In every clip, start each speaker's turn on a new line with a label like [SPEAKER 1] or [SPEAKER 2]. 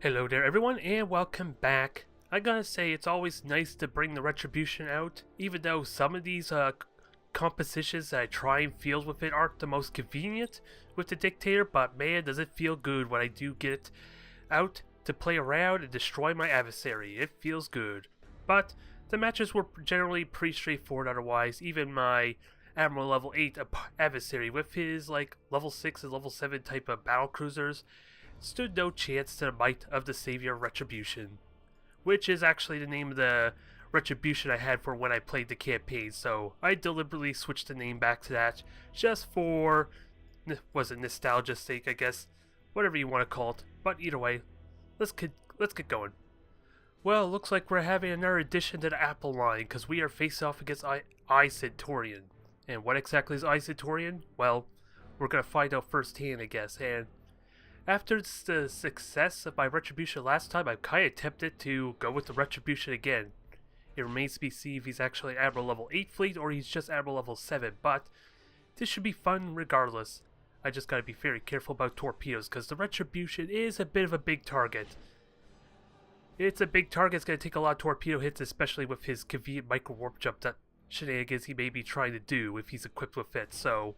[SPEAKER 1] Hello there everyone and welcome back. I gotta say it's always nice to bring the Retribution out, even though some of these compositions that I try and field with it aren't the most convenient with the Dictator, but man does it feel good when I do get it out to play around and destroy my adversary. It feels good. But the matches were generally pretty straightforward otherwise. Even my Admiral level 8 adversary with his level 6 and level 7 type of battle cruisers stood no chance to the might of the Savior of Retribution, which is actually the name of the Retribution I had for when I played the campaign, so I deliberately switched the name back to that just for, nostalgia's sake, I guess, whatever you want to call it. But either way, let's get going. Well, it looks like we're having another addition to the Apple line, because we are facing off against I Centaurian. And what exactly is I Centaurian? Well, we're going to find out firsthand, I guess. And after the success of my Retribution last time, I'm kind of tempted to go with the Retribution again. It remains to be seen if he's actually Admiral level 8 fleet or he's just Admiral level 7, but this should be fun regardless. I just gotta be very careful about torpedoes, because the Retribution is a bit of a big target. It's a big target, it's gonna take a lot of torpedo hits, especially with his convenient micro warp jump that shenanigans he may be trying to do if he's equipped with it, so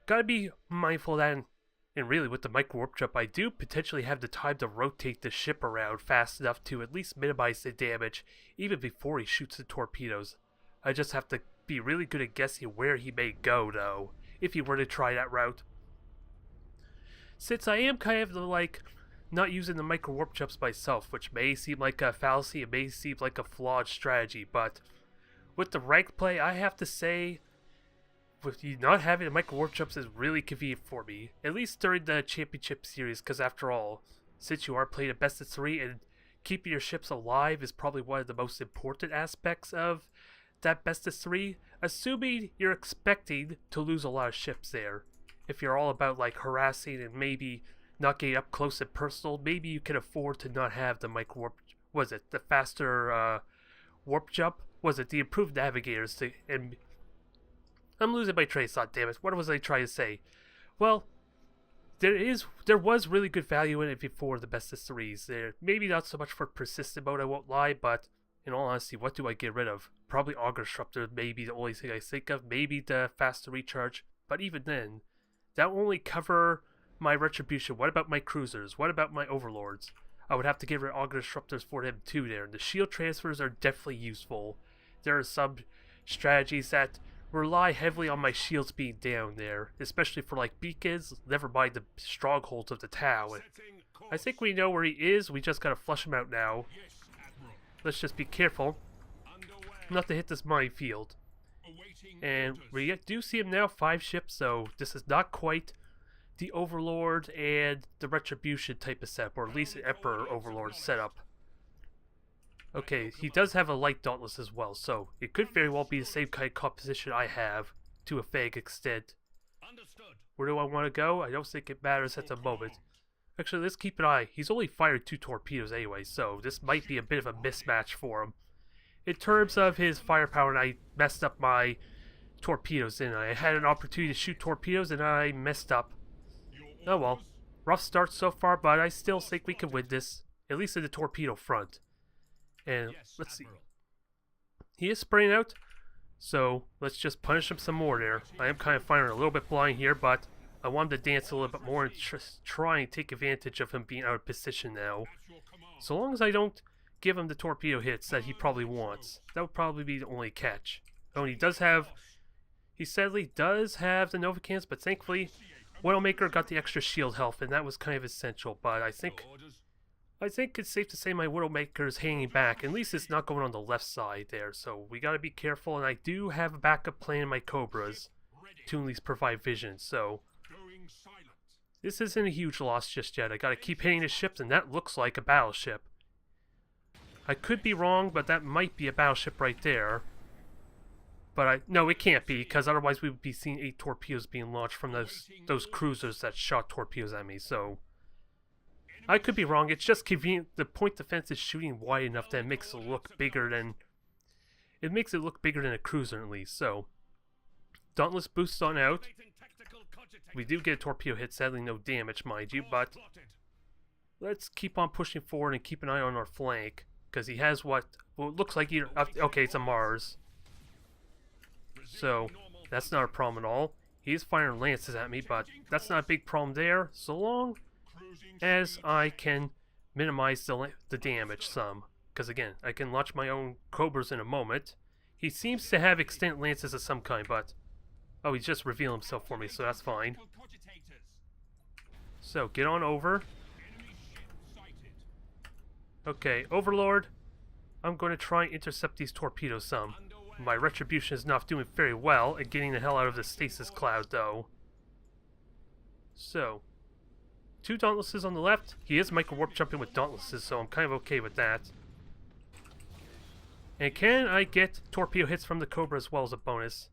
[SPEAKER 1] gotta be mindful of that. And really, with the micro warp jump, I do potentially have the time to rotate the ship around fast enough to at least minimize the damage, even before he shoots the torpedoes. I just have to be really good at guessing where he may go, though, if he were to try that route. Since I am kind of not using the micro warp jumps myself, which may seem like a fallacy, it may seem like a flawed strategy, but with the rank play, I have to say, with you not having the micro warp jumps is really convenient for me, at least during the championship series, because after all, since you are playing a best of 3 and keeping your ships alive is probably one of the most important aspects of that best of 3, assuming you're expecting to lose a lot of ships there. If you're all about harassing and maybe not getting up close and personal, maybe you can afford to not have the micro warp, the faster warp jump? The improved navigators and I'm losing my train of thought, damn it. What was I trying to say? Well, there was really good value in it before the best of 3s. There maybe not so much for persistent mode, I won't lie, but in all honesty, what do I get rid of? Probably Auger Disruptor may be the only thing I think of, maybe the faster recharge, but even then, that will only cover my Retribution. What about my cruisers? What about my Overlords? I would have to get rid of Auger Disruptors for them too there. The shield transfers are definitely useful. There are some strategies that rely heavily on my shields being down there, especially for beacons, never mind the strongholds of the Tau. I think we know where he is, we just gotta flush him out now. Let's just be careful not to hit this minefield. And we do see him now, 5 ships, so this is not quite the Overlord and the Retribution type of setup, or at least the Emperor Overlord setup. Okay, he does have a light dauntless as well, so it could very well be the same kind of composition I have, to a vague extent. Where do I want to go? I don't think it matters at the moment. Actually, let's keep an eye. He's only fired 2 torpedoes anyway, so this might be a bit of a mismatch for him. In terms of his firepower, I messed up my torpedoes, didn't I? I had an opportunity to shoot torpedoes, and I messed up. Oh well. Rough start so far, but I still think we can win this, at least in the torpedo front. And let's see. He is spraying out, so let's just punish him some more there. I am kind of firing a little bit blind here, but I want him to dance a little bit more and try and take advantage of him being out of position now. So long as I don't give him the torpedo hits that he probably wants. That would probably be the only catch. Oh, and he sadly does have the Nova cans, but thankfully Widowmaker got the extra shield health, and that was kind of essential. But I think it's safe to say my Widowmaker is hanging back. At least it's not going on the left side there, so we gotta be careful. And I do have a backup plan in my Cobras to at least provide vision, so this isn't a huge loss just yet. I gotta keep hitting the ships, and that looks like a battleship. I could be wrong, but that might be a battleship right there. But no, it can't be, because otherwise we would be seeing 8 torpedoes being launched from those cruisers that shot torpedoes at me, so I could be wrong. It's just convenient. The point defense is shooting wide enough that it makes it look bigger than a cruiser at least. So Dauntless boosts on out. We do get a torpedo hit, sadly no damage, mind you, but let's keep on pushing forward and keep an eye on our flank. Because he has what well, looks like either... okay, it's a Mars. So, that's not a problem at all. He is firing lances at me, but that's not a big problem there, so long as I can minimize the damage some. Because again, I can launch my own Cobras in a moment. He seems to have extended lances of some kind, but... oh, he's just revealing himself for me, so that's fine. So, get on over. Okay, Overlord. I'm going to try and intercept these torpedoes some. My Retribution is not doing very well at getting the hell out of the stasis cloud, though. So, 2 Dauntlesses on the left. He is micro-warp jumping with Dauntlesses, so I'm kind of okay with that. And can I get torpedo hits from the Cobra as well as a bonus?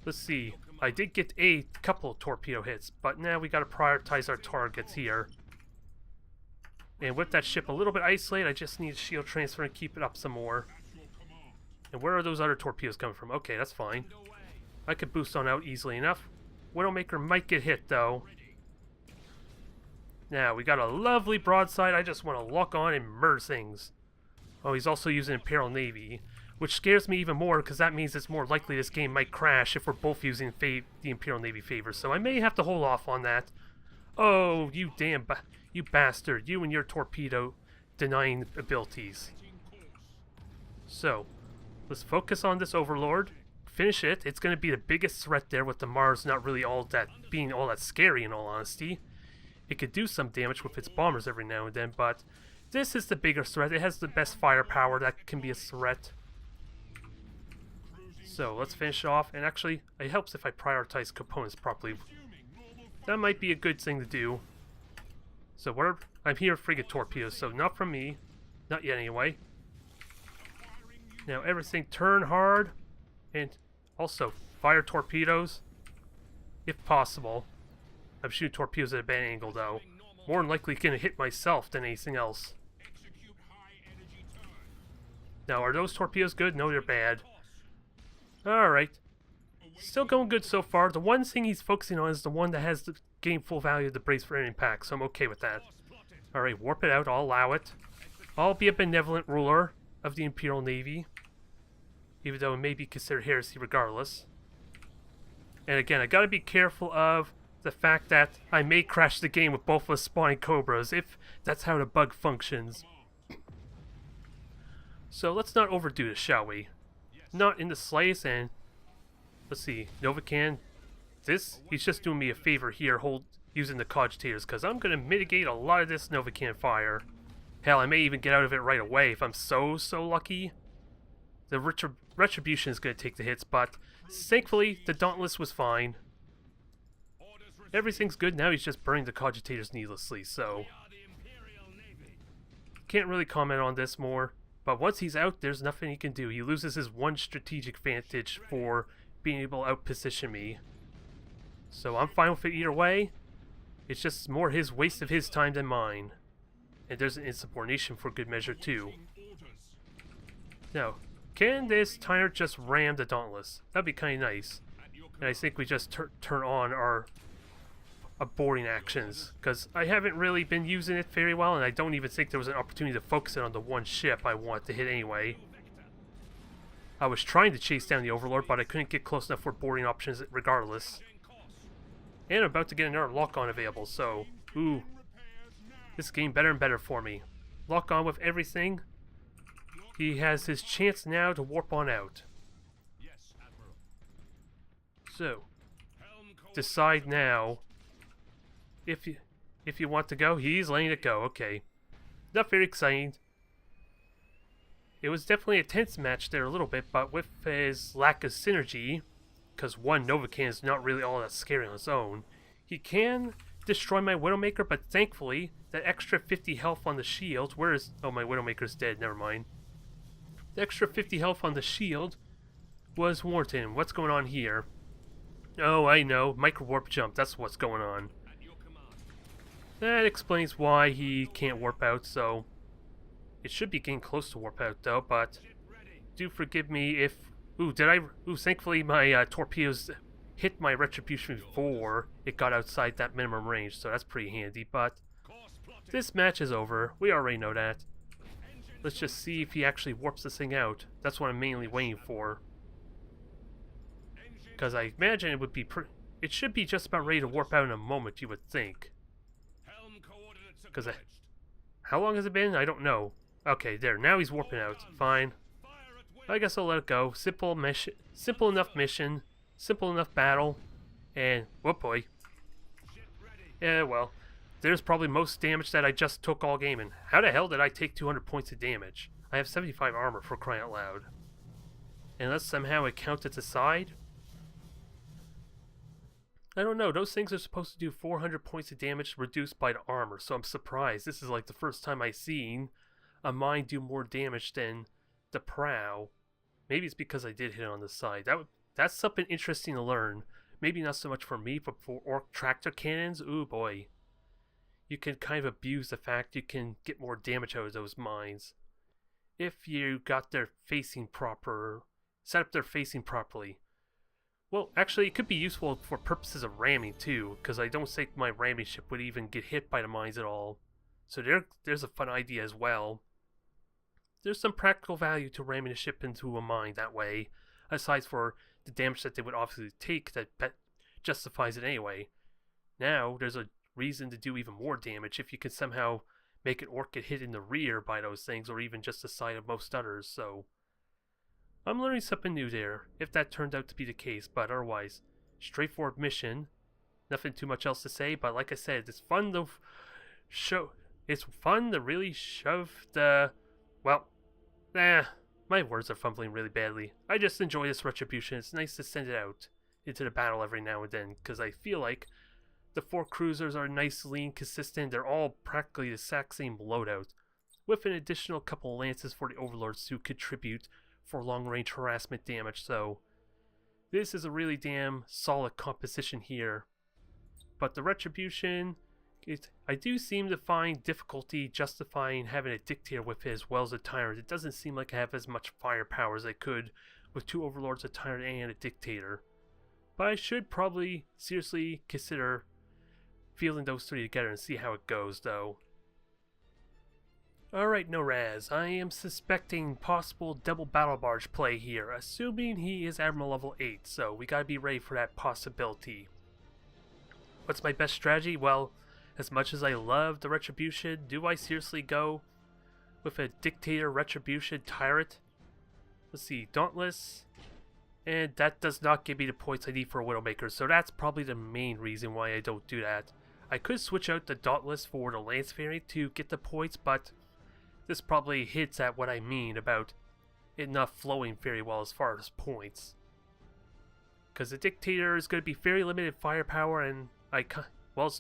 [SPEAKER 1] Let's see. I did get a couple of torpedo hits, but now we gotta prioritize our targets here. And with that ship a little bit isolated, I just need a shield transfer and keep it up some more. And where are those other torpedoes coming from? Okay, that's fine. I could boost on out easily enough. Widowmaker might get hit, though. Now, we got a lovely broadside. I just want to lock on and murder things. Oh, he's also using Imperial Navy, which scares me even more because that means it's more likely this game might crash if we're both using the Imperial Navy favors. So I may have to hold off on that. Oh, you damn... you bastard. You and your torpedo denying abilities. So, let's focus on this Overlord. Finish it. It's going to be the biggest threat there with the Mars not really being all that scary in all honesty. It could do some damage with its bombers every now and then, but this is the bigger threat. It has the best firepower that can be a threat. So, let's finish it off. And actually, it helps if I prioritize components properly. That might be a good thing to do. So, I'm here frigate torpedoes, so not from me. Not yet, anyway. Now, everything turn hard. And also, fire torpedoes. If possible. I'm shooting torpedoes at a bad angle, though. More than likely going to hit myself than anything else. Now, are those torpedoes good? No, they're bad. Alright. Still going good so far. The one thing he's focusing on is the one that has the gain full value of the brace for any impact, so I'm okay with that. Alright, warp it out. I'll allow it. I'll be a benevolent ruler of the Imperial Navy. Even though it may be considered heresy regardless. And again, I gotta be careful of the fact that I may crash the game with both of us spawning Cobras, if that's how the bug functions. So let's not overdo this, shall we? Not in the slightest, and let's see, Novacan, he's just doing me a favor here, using the cogitators, because I'm going to mitigate a lot of this Novacan fire. Hell, I may even get out of it right away if I'm so lucky. The Retribution is going to take the hits, but thankfully, the Dauntless was fine. Everything's good, now he's just burning the cogitators needlessly, so... can't really comment on this more. But once he's out, there's nothing he can do. He loses his one strategic advantage for being able to outposition me. So I'm fine with it either way. It's just more his waste of his time than mine. And there's an insubordination for good measure too. Now, can this Tyrant just ram the Dauntless? That'd be kind of nice. And I think we just turn on our boarding actions, because I haven't really been using it very well, and I don't even think there was an opportunity to focus it on the one ship I want to hit anyway. I was trying to chase down the Overlord, but I couldn't get close enough for boarding options regardless. And I'm about to get another lock-on available, so... ooh. This is getting better and better for me. Lock on with everything. He has his chance now to warp on out. So, decide now if you want to go. He's letting it go. Okay. Not very exciting. It was definitely a tense match there a little bit, but with his lack of synergy, because one Novacan is not really all that scary on its own, he can destroy my Widowmaker, but thankfully, that extra 50 health on the shield, where is... oh, my Widowmaker's dead, never mind. The extra 50 health on the shield was warranted. What's going on here? Oh, I know. Micro-warp jump, that's what's going on. That explains why he can't warp out, so... it should be getting close to warp out, though, but... do forgive me if... ooh, thankfully my torpedoes hit my Retribution before it got outside that minimum range, so that's pretty handy, but... This match is over. We already know that. Let's just see if he actually warps this thing out. That's what I'm mainly waiting for. Because I imagine it would be it should be just about ready to warp out in a moment, you would think. Because how long has it been? I don't know. Okay, there. Now he's warping out. Fine. I guess I'll let it go. Simple mission. Simple enough mission. Simple enough battle. And, whoa boy. Yeah, well. There's probably most damage that I just took all game. And how the hell did I take 200 points of damage? I have 75 armor, for crying out loud. Unless somehow it counted to side. I don't know. Those things are supposed to do 400 points of damage reduced by the armor. So I'm surprised. This is like the first time I've seen a mine do more damage than the prow. Maybe it's because I did hit it on the side. That's something interesting to learn. Maybe not so much for me, but for orc tractor cannons, ooh boy. You can kind of abuse the fact you can get more damage out of those mines. If you got their facing proper, set up their facing properly. Well, actually it could be useful for purposes of ramming too, because I don't think my ramming ship would even get hit by the mines at all. So there's a fun idea as well. There's some practical value to ramming a ship into a mine that way, aside for the damage that they would obviously take that justifies it anyway. Now, there's a reason to do even more damage if you can somehow make an orc get hit in the rear by those things, or even just the side of most others, so... I'm learning something new there, if that turned out to be the case, but otherwise, straightforward mission. Nothing too much else to say, but like I said, it's fun to it's fun to really shove the... Well, my words are fumbling really badly. I just enjoy this Retribution. It's nice to send it out into the battle every now and then, because I feel like the 4 cruisers are nice, lean, consistent. They're all practically the exact same loadout, with an additional couple of lances for the overlords to contribute for long-range harassment damage. So this is a really damn solid composition here. But the Retribution, I do seem to find difficulty justifying having a dictator with it as well as a tyrant. It doesn't seem like I have as much firepower as I could with 2 overlords, a tyrant, and a dictator. But I should probably seriously consider fielding those 3 together and see how it goes, though. Alright, Noraz, I am suspecting possible double battle barge play here, assuming he is Admiral level 8, so we gotta be ready for that possibility. What's my best strategy? Well, as much as I love the Retribution, do I seriously go with a Dictator Retribution Tyrant? Let's see, Dauntless, and that does not give me the points I need for a Widowmaker, so that's probably the main reason why I don't do that. I could switch out the Dauntless for the Lance variant to get the points, but this probably hits at what I mean about it not flowing very well as far as points. Because the Dictator is going to be very limited firepower, and well,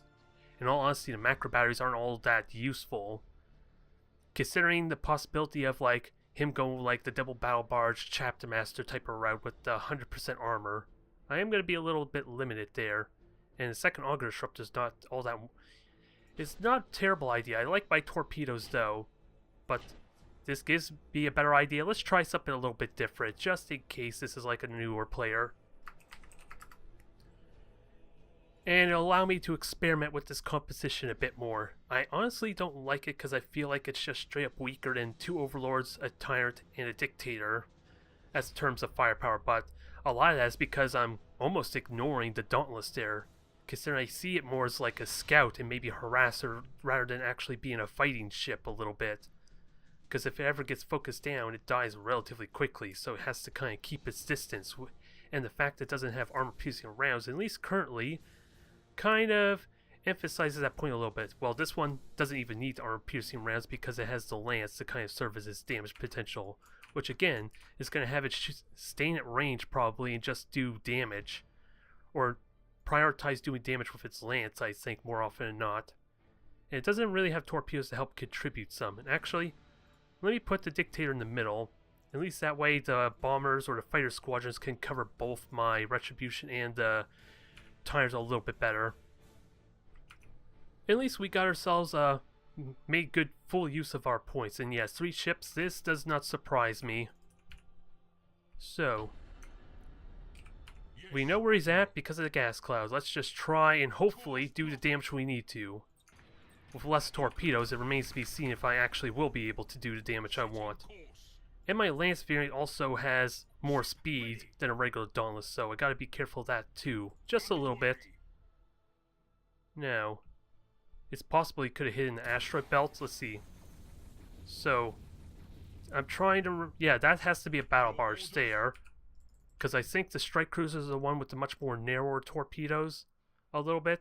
[SPEAKER 1] in all honesty, the macro batteries aren't all that useful. Considering the possibility of like him going like the double battle barge chapter master type of route with the 100% armor, I am going to be a little bit limited there. And the second auger disruptor is not all that. It's not a terrible idea. I like my torpedoes though, but this gives me a better idea. Let's try something a little bit different, just in case this is like a newer player. And it'll allow me to experiment with this composition a bit more. I honestly don't like it because I feel like it's just straight up weaker than 2 overlords, a tyrant, and a dictator as terms of firepower, but a lot of that is because I'm almost ignoring the Dauntless there, considering I see it more as like a scout and maybe a harasser rather than actually being a fighting ship a little bit. Because if it ever gets focused down, it dies relatively quickly, so it has to kind of keep its distance. And the fact that it doesn't have armor-piercing rounds, at least currently, kind of emphasizes that point a little bit. Well, this one doesn't even need armor-piercing rounds because it has the lance to kind of serve as its damage potential, which again is going to have it staying at range probably and just do damage, or prioritize doing damage with its lance, I think, more often than not. And it doesn't really have torpedoes to help contribute some. And actually, let me put the Dictator in the middle. At least that way the bombers or the fighter squadrons can cover both my Retribution and the tires a little bit better. At least we got ourselves made good full use of our points. And yes, 3 ships, this does not surprise me. So we know where he's at because of the gas clouds. Let's just try and hopefully do the damage we need to. with less torpedoes, it remains to be seen if I actually will be able to do the damage I want. And my Lance variant also has more speed than a regular Dauntless, so I gotta be careful of that too. Just a little bit. Now, it's possible he could have hit in the asteroid belt. Let's see. So, I'm trying to... yeah, that has to be a battle barge there. Because I think the strike cruiser is the one with the much more narrower torpedoes. A little bit.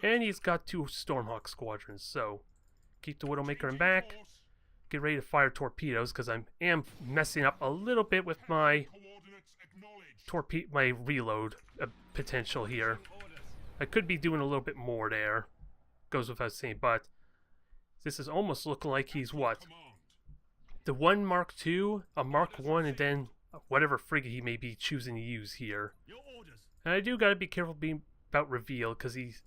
[SPEAKER 1] And he's got 2 Stormhawk squadrons, so... keep the Widowmaker in back. Get ready to fire torpedoes, because I am messing up a little bit with my... my reload potential here. I could be doing a little bit more there. Goes without saying, but... this is almost looking like he's what? The 1 Mark II, a Mark I, and then whatever frigate he may be choosing to use here. And I do gotta be careful being about reveal, because he's...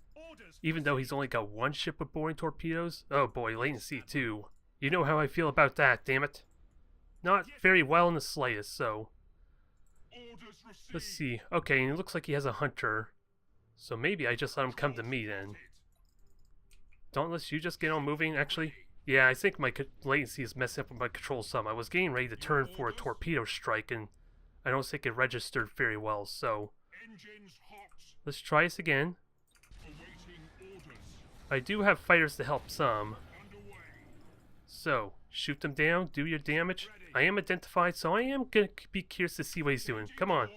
[SPEAKER 1] even though he's only got 1 ship with boring torpedoes... oh boy, latency too. You know how I feel about that, damn it. Not very well in the slightest, so... let's see. Okay, and it looks like he has a hunter. So maybe I just let him come to me then. Dauntless, you just get on moving, actually. Yeah, I think my latency is messing up with my control some. I was getting ready to turn for a torpedo strike, and I don't think it registered very well, so... let's try this again. I do have fighters to help some. So, shoot them down, do your damage. I am identified, so I am going to be curious to see what he's doing. Come on.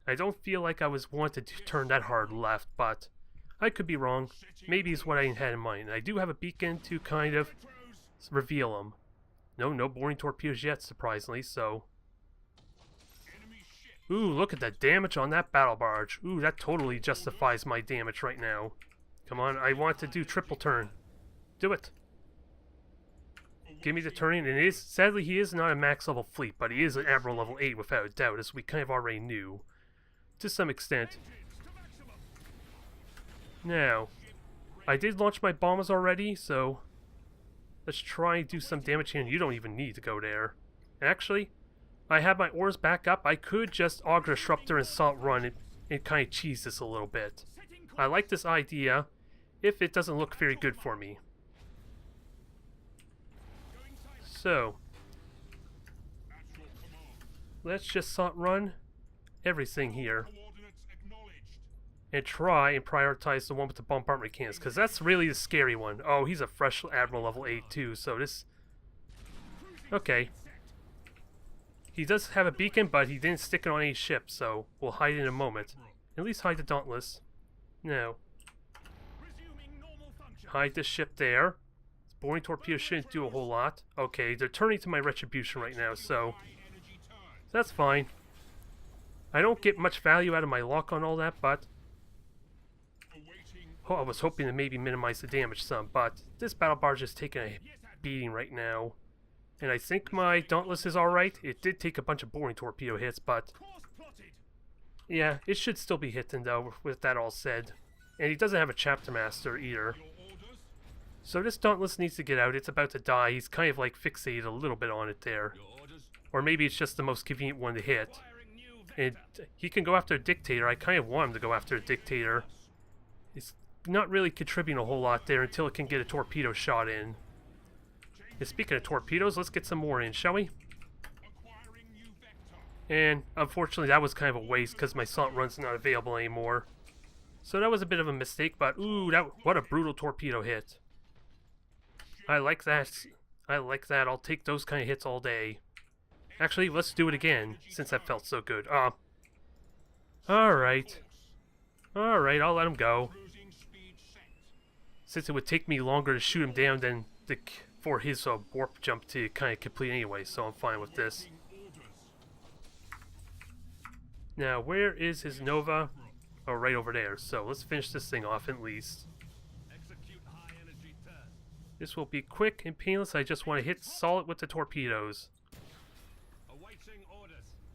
[SPEAKER 1] I don't feel like I was wanted to turn that hard left, but I could be wrong. Maybe it's what I had in mind. I do have a beacon to kind of reveal him. No boring torpedoes yet, surprisingly, so... ooh, look at the damage on that battle barge. Ooh, that totally justifies my damage right now. Come on, I want to do triple turn. Do it. Give me the turning, and it is, sadly he is not a max level fleet, but he is an Admiral level 8 without a doubt, as we kind of already knew. To some extent. Now, I did launch my bombers already, so let's try and do some damage here, and you don't even need to go there. Actually, I have my oars back up. I could just Auger Disruptor and Salt Run and kind of cheese this a little bit. I like this idea, if it doesn't look very good for me. So, let's just Salt Run everything here. And try and prioritize the one with the bombardment cannons, because that's really the scary one. Oh, he's a fresh Admiral level 8 too, so this... okay. He does have a beacon, but he didn't stick it on any ship, so we'll hide it in a moment. At least hide the Dauntless. Now, hide the ship there. Boring torpedo shouldn't do a whole lot. Okay, they're turning to my Retribution right now, so that's fine. I don't get much value out of my lock on all that, but... oh, I was hoping to maybe minimize the damage some, but this battle barge is taking a beating right now. And I think my Dauntless is alright. It did take a bunch of boring torpedo hits, but... yeah, it should still be hitting though, with that all said. And he doesn't have a Chapter Master either. So this Dauntless needs to get out. It's about to die. He's kind of like fixated a little bit on it there. Or maybe it's just the most convenient one to hit. And he can go after a Dictator. I kind of want him to go after a Dictator. It's not really contributing a whole lot there until it can get a torpedo shot in. And speaking of torpedoes, let's get some more in, shall we? And unfortunately that was kind of a waste because my Salt Run's not available anymore. So that was a bit of a mistake, but ooh, what a brutal torpedo hit. I like that. I like that. I'll take those kind of hits all day. Actually, let's do it again, since that felt so good. Alright. Alright, I'll let him go. Since it would take me longer to shoot him down than for his warp jump to kind of complete anyway, so I'm fine with this. Now, where is his Nova? Oh, right over there. So, let's finish this thing off at least. This will be quick and painless. I just want to hit solid with the torpedoes.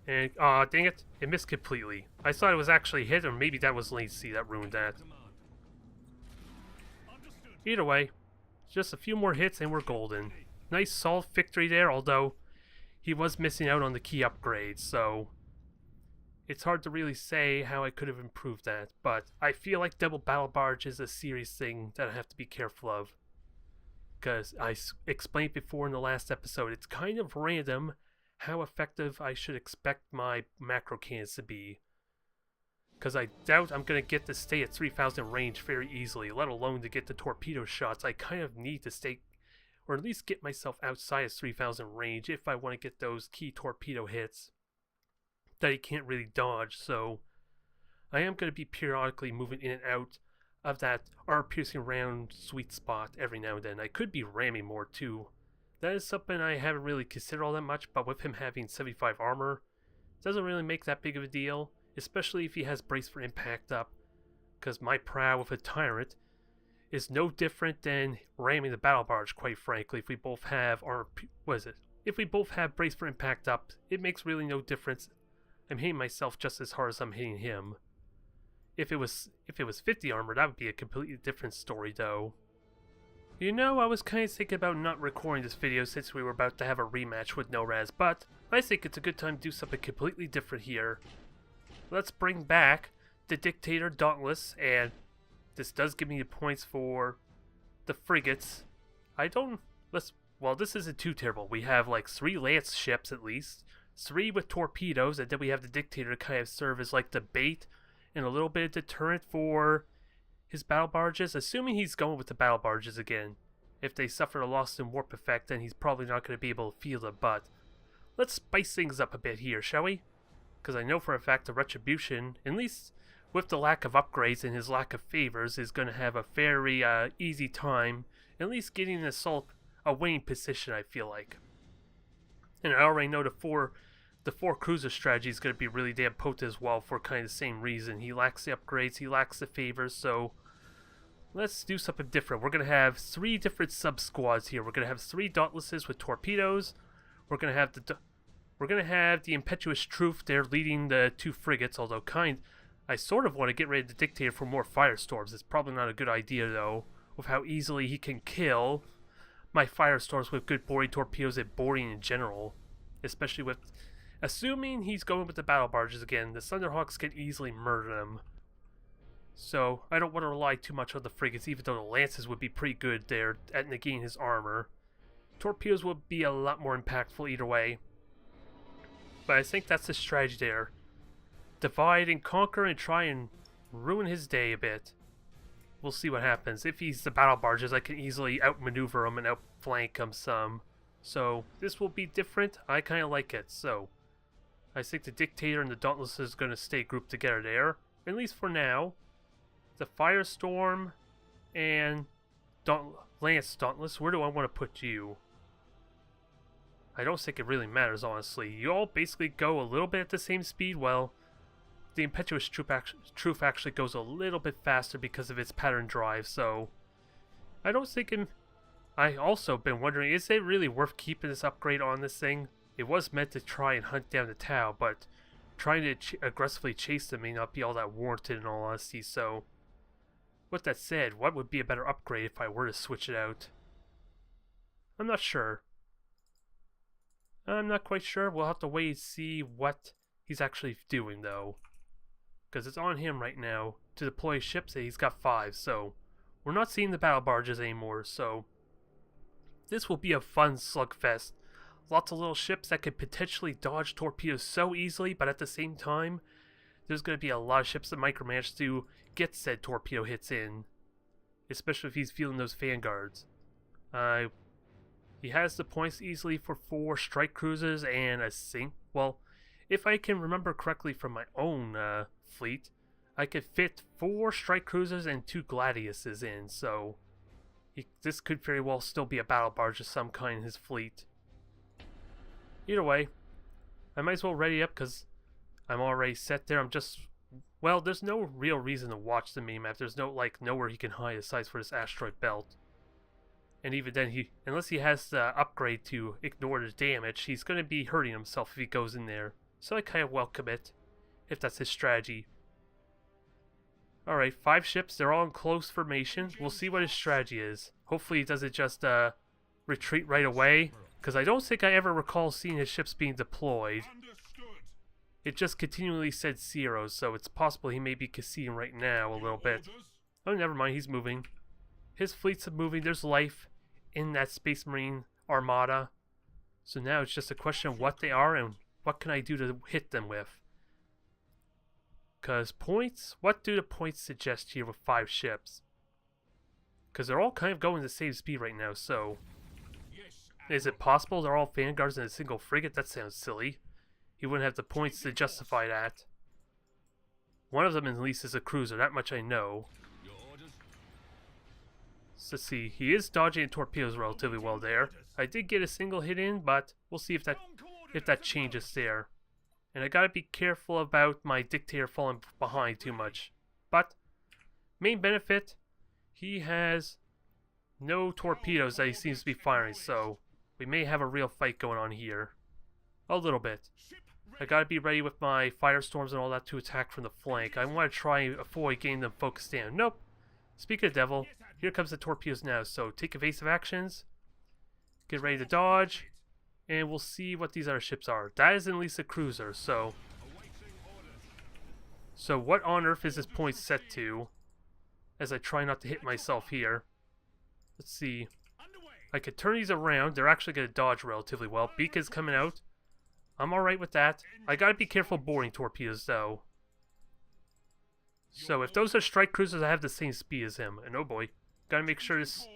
[SPEAKER 1] And, aw, dang it. It missed completely. I thought it was actually hit, or maybe that was latency that ruined that. Either way, just a few more hits and we're golden. Nice solid victory there, although he was missing out on the key upgrades, so... it's hard to really say how I could have improved that, but I feel like double battle barge is a serious thing that I have to be careful of. Because I explained before in the last episode, it's kind of random how effective I should expect my macro cannons to be. Because I doubt I'm going to get to stay at 3,000 range very easily, let alone to get the torpedo shots. I kind of need to stay, or at least get myself outside of 3,000 range if I want to get those key torpedo hits that he can't really dodge. So I am going to be periodically moving in and out of that armor-piercing round sweet spot every now and then. I could be ramming more too. That is something I haven't really considered all that much, but with him having 75 armor, it doesn't really make that big of a deal, especially if he has brace for impact up, because my prow with a tyrant is no different than ramming the battle barge, quite frankly. If we both have If we both have brace for impact up, it makes really no difference. I'm hitting myself just as hard as I'm hitting him. If it was 50 armor, that would be a completely different story, though. You know, I was kind of thinking about not recording this video since we were about to have a rematch with NORAZ, but I think it's a good time to do something completely different here. Let's bring back the Dictator Dauntless, and this does give me the points for the frigates. Well, this isn't too terrible. We have like 3 lance ships at least, 3 with torpedoes, and then we have the Dictator to kind of serve as like the bait and a little bit of deterrent for his battle barges, assuming he's going with the battle barges again. If they suffer a loss in warp effect, then he's probably not going to be able to field them, but let's spice things up a bit here, shall we? Because I know for a fact the Retribution, at least with the lack of upgrades and his lack of favors, is going to have a very easy time, at least getting an assault a winning position, I feel like. And I already know the four cruiser strategy is going to be really damn potent as well for kind of the same reason. He lacks the upgrades, he lacks the favors, so let's do something different. We're going to have 3 different sub-squads here. We're going to have 3 Dauntlesses with torpedoes. We're going to have the Impetuous Truth there leading the 2 frigates, although I sort of want to get rid of the Dictator for more firestorms. It's probably not a good idea, though, with how easily he can kill my firestorms with good boarding torpedoes and boarding in general, especially with assuming he's going with the battle barges again. The Thunderhawks can easily murder them, so I don't want to rely too much on the frigates, even though the lances would be pretty good there at negating his armor. Torpedoes would be a lot more impactful either way, but I think that's the strategy there. Divide and conquer and try and ruin his day a bit. We'll see what happens. If he's the battle barges, I can easily outmaneuver him and outflank him some. So this will be different. I kind of like it. So I think the Dictator and the Dauntless is going to stay grouped together there, at least for now. The Firestorm and Lance Dauntless, where do I want to put you? I don't think it really matters, honestly. You all basically go a little bit at the same speed. Well, the Impetuous Truth actually goes a little bit faster because of its pattern drive, so I don't think I also been wondering, is it really worth keeping this upgrade on this thing? It was meant to try and hunt down the Tau, but trying to aggressively chase them may not be all that warranted in all honesty, so with that said, what would be a better upgrade if I were to switch it out? I'm not sure. I'm not quite sure. We'll have to wait and see what he's actually doing, though. Because it's on him right now to deploy ships, and he's got 5, so we're not seeing the battle barges anymore, so this will be a fun slugfest. Lots of little ships that could potentially dodge torpedoes so easily, but at the same time, there's going to be a lot of ships that micromanage to get said torpedo hits in, especially if he's fielding those vanguards. He has the points easily for 4 strike cruisers and a sink. Well, if I can remember correctly from my own fleet, I could fit 4 strike cruisers and 2 gladiuses in, so this could very well still be a battle barge of some kind in his fleet. Either way, I might as well ready up because I'm already set there. Well, there's no real reason to watch the mini-map. There's nowhere he can hide aside for this asteroid belt. And even then, unless he has the upgrade to ignore the damage, he's going to be hurting himself if he goes in there. So I kind of welcome it, if that's his strategy. Alright, 5 ships. They're all in close formation. We'll see what his strategy is. Hopefully he doesn't just retreat right away, because I don't think I ever recall seeing his ships being deployed. it just continually said 0, so it's possible he may be conceding right now a little bit. Oh, never mind, he's moving. His fleet's moving, there's life in that Space Marine armada. So now it's just a question of what they are and what can I do to hit them with. Because points, what do the points suggest here with 5 ships? Because they're all kind of going the same speed right now, so... Is it possible they're all vanguards in a single frigate? That sounds silly. He wouldn't have the points to justify that. One of them at least is a cruiser, that much I know. So let's see, he is dodging torpedoes relatively well there. I did get a single hit in, but we'll see if that changes there. And I gotta be careful about my dictator falling behind too much. But, main benefit, he has no torpedoes that he seems to be firing, so we may have a real fight going on here. A little bit. I gotta be ready with my firestorms and all that to attack from the flank. I want to try and avoid getting them focused down. Nope. Speaking of devil, here comes the torpedoes now, so take evasive actions. Get ready to dodge. And we'll see what these other ships are. That is at least a cruiser, so... So what on earth is this point set to? As I try not to hit myself here. Let's see. I could turn these around. They're actually going to dodge relatively well. Beacon's coming out. I'm alright with that. I gotta be careful boarding torpedoes, though. So if those are strike cruisers, I have the same speed as him. And oh boy. Gotta make sure this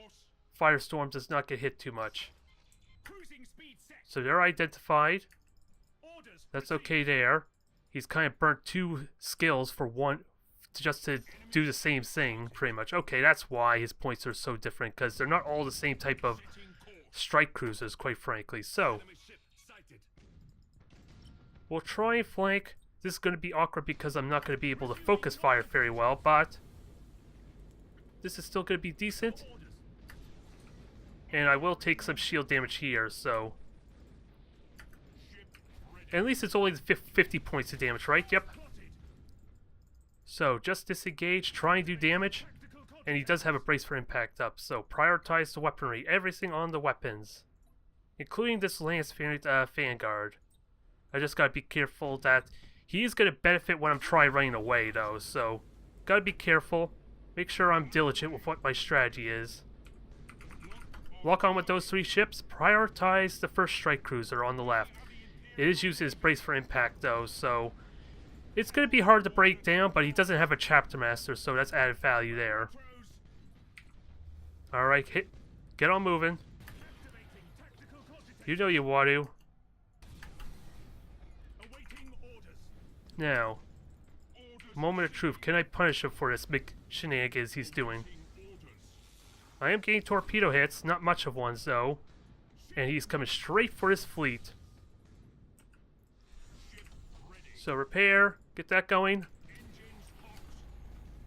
[SPEAKER 1] firestorm does not get hit too much. So they're identified. That's okay there. He's kind of burnt 2 skills for one, just to do the same thing, pretty much. Okay, that's why his points are so different, because they're not all the same type of strike cruisers, quite frankly. So, we'll try and flank. This is going to be awkward because I'm not going to be able to focus fire very well, but this is still going to be decent. And I will take some shield damage here, so... At least it's only 50 points of damage, right? Yep. So, just disengage, try and do damage. And he does have a brace for impact up, so prioritize the weaponry. Everything on the weapons. Including this lance vanguard. I just gotta be careful that... He is gonna benefit when I'm trying running away, though, so... Gotta be careful. Make sure I'm diligent with what my strategy is. Lock on with those 3 ships. Prioritize the first strike cruiser on the left. It is using his brace for impact, though, so... It's going to be hard to break down, but he doesn't have a chapter master, so that's added value there. Alright, get on moving. You know you want to. Now, moment of truth. Can I punish him for this shenanigans he's doing? I am getting torpedo hits, not much of ones, though. And he's coming straight for his fleet. So repair, get that going.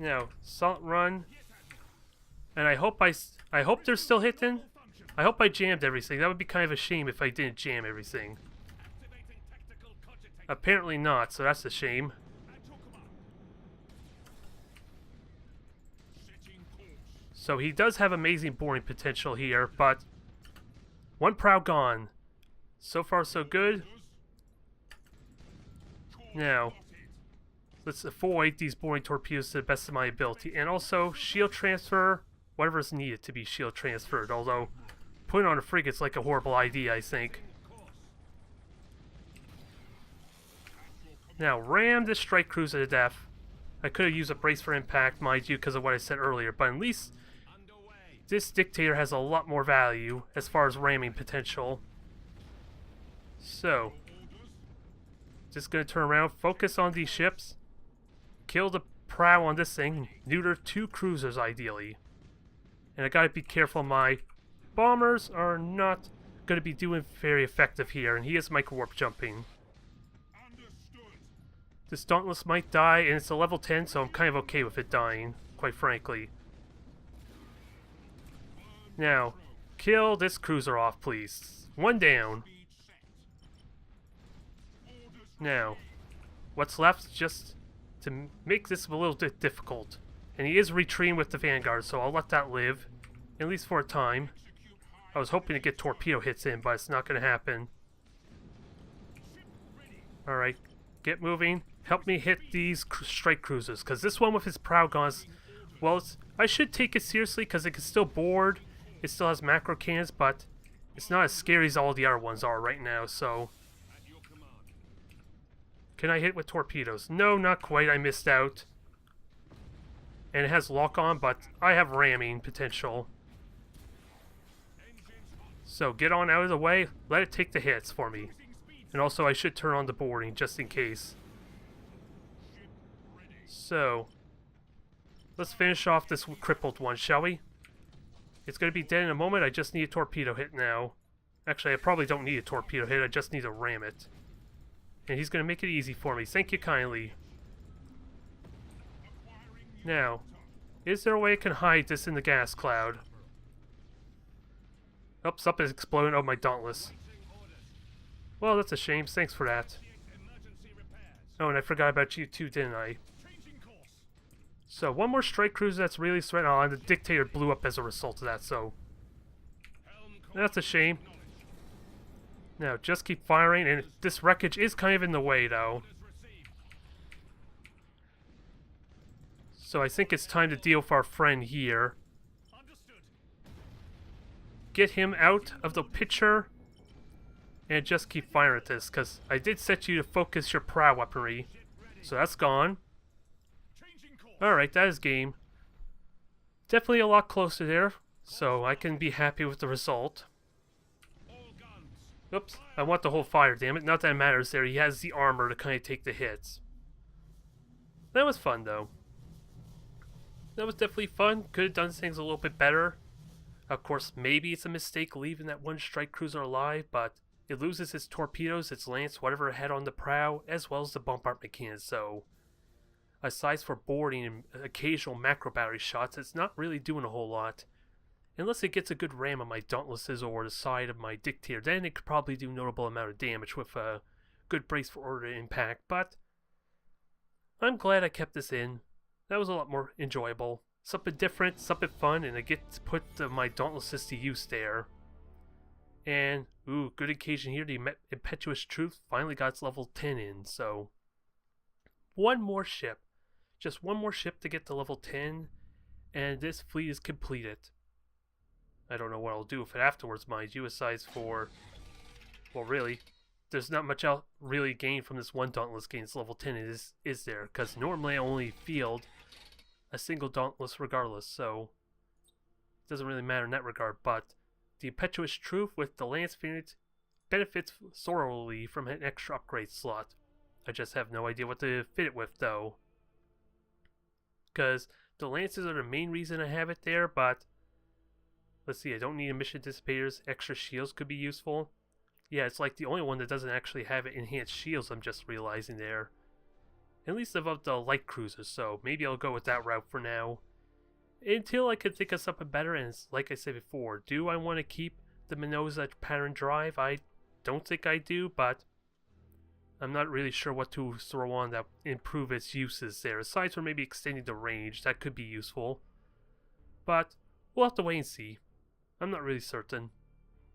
[SPEAKER 1] Now, salt run. And I hope they're still hitting. I hope I jammed everything. That would be kind of a shame if I didn't jam everything. Apparently not, so that's a shame. So he does have amazing boarding potential here, but one prow gone. So far so good. Now, let's avoid these boarding torpedoes to the best of my ability. And also, shield transfer, whatever is needed to be shield transferred. Although, putting on a frigate's like a horrible idea, I think. Now, ram this strike cruiser to death. I could have used a brace for impact, mind you, because of what I said earlier. But at least, this dictator has a lot more value as far as ramming potential. So... Just gonna turn around, focus on these ships, kill the prow on this thing, neuter 2 cruisers ideally. And I gotta be careful, my bombers are not gonna be doing very effective here, and he is micro-warp jumping. This Dauntless might die, and it's a level 10, so I'm kind of okay with it dying, quite frankly. Now, kill this cruiser off, please. 1 down. Now, what's left just to make this a little bit difficult. And he is retreating with the Vanguard, so I'll let that live, at least for a time. I was hoping to get torpedo hits in, but it's not going to happen. Alright, Get moving. Help me hit these strike cruisers, because this one with his prow guns, well, I should take it seriously because it can still board. It still has macro cannons, but it's not as scary as all the other ones are right now, so... Can I hit with torpedoes? No, not quite. I missed out. And it has lock on, but I have ramming potential. So get on out of the way. Let it take the hits for me. And also I should turn on the boarding just in case. So let's finish off this crippled one, shall we? It's going to be dead in a moment. I just need a torpedo hit now. Actually, I probably don't need a torpedo hit. I just need to ram it. And he's going to make it easy for me. Thank you kindly. Now, is there a way I can hide this in the gas cloud? Oh, something's exploding. Oh, my Dauntless. Well, that's a shame. Thanks for that. Oh, and I forgot about you too, didn't I? So, one more strike cruiser that's really threatening. Oh, and the Dictator blew up as a result of that, so... That's a shame. Now, just keep firing, and this wreckage is kind of in the way, though. So I think it's time to deal with our friend here. Get him out of the picture, and just keep firing at this, because I did set you to focus your prow weaponry. So that's gone. Alright, that is game. Definitely a lot closer there, so I can be happy with the result. Oops, I want the whole fire, damn it. Not that it matters there. He has the armor to kind of take the hits. That was fun, though. That was definitely fun. Could have done things a little bit better. Of course, maybe it's a mistake leaving that one strike cruiser alive, but it loses its torpedoes, its lance, whatever it had on the prow, as well as the bombardment cannons, so... Aside for boarding and occasional macro battery shots, it's not really doing a whole lot. Unless it gets a good ram on my Dauntlesses or the side of my Dictator, then it could probably do a notable amount of damage with a good brace for order impact, but I'm glad I kept this in. That was a lot more enjoyable. Something different, something fun, and I get to put my Dauntlesses to use there. And, ooh, good occasion here, the Impetuous Truth finally got its level 10 in, so... One more ship. Just one more ship to get to level 10, and this fleet is completed. I don't know what I'll do with it afterwards, mind you, aside for... Well, really, there's not much else really gained from this one Dauntless gains level 10, is there? Because normally I only field a single Dauntless regardless, so... It doesn't really matter in that regard, but... The Impetuous Truth with the Lance Phoenix benefits sorely from an extra upgrade slot. I just have no idea what to fit it with, though. Because the Lances are the main reason I have it there, but... Let's see, I don't need emission dissipators. Extra shields could be useful. Yeah, it's like the only one that doesn't actually have enhanced shields, I'm just realizing there. At least above the light cruisers, so maybe I'll go with that route for now. Until I can think of something better, and like I said before, do I want to keep the Minoza pattern drive? I don't think I do, but I'm not really sure what to throw on that improve its uses there. Aside from maybe extending the range, that could be useful. But we'll have to wait and see. I'm not really certain.